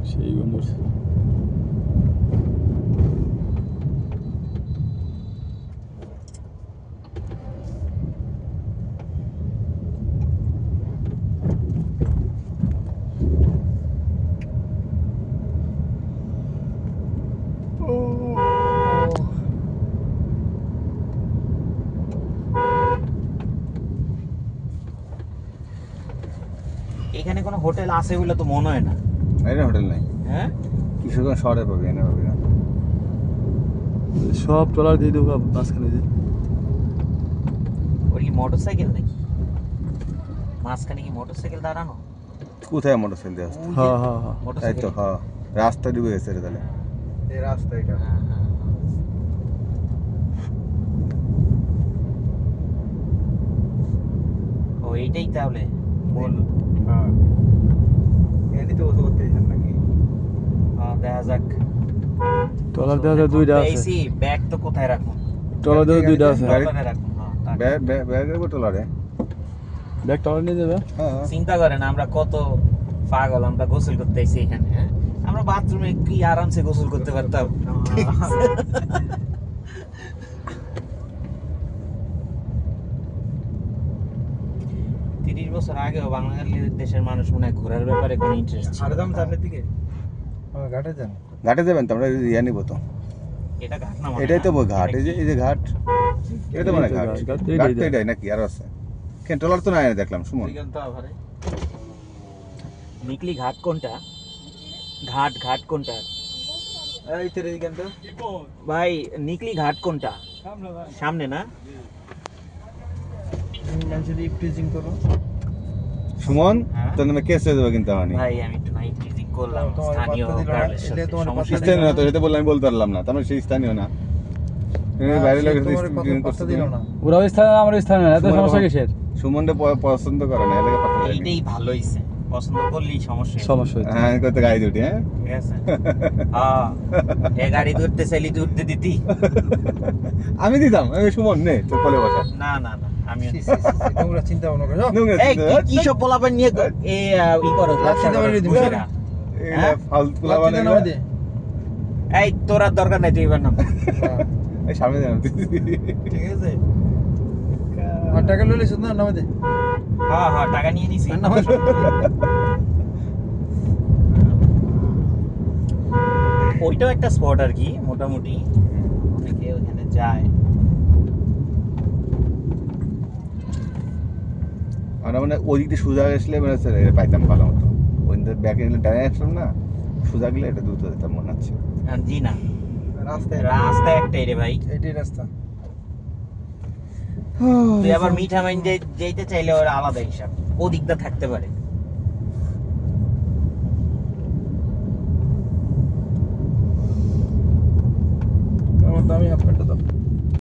সেই গন্ধ এখানে কোনো হোটেল আছে বলে তো মনে হয় না। এটা হোটেল নাই। হ্যাঁ, কিশোরগঞ্জ শহরে পাবি, এনে পাবি না। সব ট্রলার দিয়ে দেবো মাঝখানে দিয়ে। ওর কি মোটরসাইকেল নাকি? মাঝখানে কি মোটরসাইকেল দাঁড়ানো? কোথায় মোটরসাইকেল দিয়ে আসছে? হ্যাঁ হ্যাঁ হ্যাঁ, তাই তো, হ্যাঁ রাস্তা ডুবে গেছে রে তাহলে। এই রাস্তা এটা। ও এইটাই তাহলে বল। হ্যাঁ এদিকে তো বসে করতেছেন নাকি? দেখা যাক। ট্রলার দেওয়া দুইটা আছে। এসি ব্যাগ তো কোথায় রাখুন? ট্রলার দেওয়া দুইটা আছে। ট্রলারে রাখুন। হ্যাঁ, ব্যাগের বোতলারে ব্যাগ ট্রলার নিয়ে যাবে। হ্যাঁ চিন্তা করেন আমরা কত পাগল, আমরা গোসল করতে এসে এখানে। হ্যাঁ, আমরা বাথরুমে কি আরামসে গোসল করতে পারতাম। 30 বছর আগেও বাংলাদেশের মানুষ মনে হয় ঘোরার ব্যাপারে কোনো ইন্টারেস্ট ছিল না। ঘাটে যাবেন তো, আমরা ইয়া নিব তো। এটা ঘাট না? এটাই তো ঘাট, এই যে ঘাট, এটা তো মানে ঘাট। ঘাট, ঘাট তো এটাই নাকি আর আছে? কেন ট্রলার তো নাই দেখলাম সুমন। নিকলি ঘাট কোনটা? ঘাট কোনটা ভাই? নিকলি ঘাট কোনটা? সামনে না? সুমন তোর নামে কেস হয়ে যাবে কিন্তু। আমি ভাই আমি একটু নাইট টিজিং করলাম স্থানীয় কারণের সাথে। সমস্যা নেই। স্থানীয় না তো, সেটা বললাম, আমি বলতে পারলাম না, তার মানে সেই স্থানীয় না। বাইরে লোক করতে দিল না। ওরা স্থানে আমার স্থানে এত সমস্যা কিসের? সুমনটা পছন্দ করে না, এলাকা কথা বলে। এইটাই ভালো হইছে, পছন্দ করলেই সমস্যা নেই। সমস্যা হচ্ছে। হ্যাঁ কত গাড়ি দুটি। হ্যাঁ ঠিক আছে। হ্যাঁ, এ গাড়ি ধরতে চাইলি ধরতে দিতি? আমি দিতাম। আমি সুমন নে তোর কোলে বসা। না না না, আমি নোংরা চিন্তা ভাবনা করো। এই কি সব পোলাপান নিয়ে ই করো মুশিরা? এই ফালতু পোলাপান না। এই তোর আর দরকার নাই, তুই এবার নাম। এই সামনে যাও। ঠিক আছে, আর টাকা লইলে শুধু নামে দে। হ্যাঁ হ্যাঁ, টাকা নিয়ে নিছি। ওইটাও একটা স্পট আর কি, মোটামুটি অনেকে ওখানে যায়। আমরা মানে ওই দিক দিয়ে সোজা আসলে মানে পাইতাম ভালো মতো। ওই ব্যাকে গেলে ডানে আসলাম না, সোজা গেলে এটা দ্রুত যেতাম মনে হচ্ছে। জি না, রাস্তা একটাই রে ভাই। এটাই রাস্তা। তুই আবার মিঠা মাইন যেতে চাইলে ওরা আলাদা হিসাব, ওদিকটা থাকতে পারে।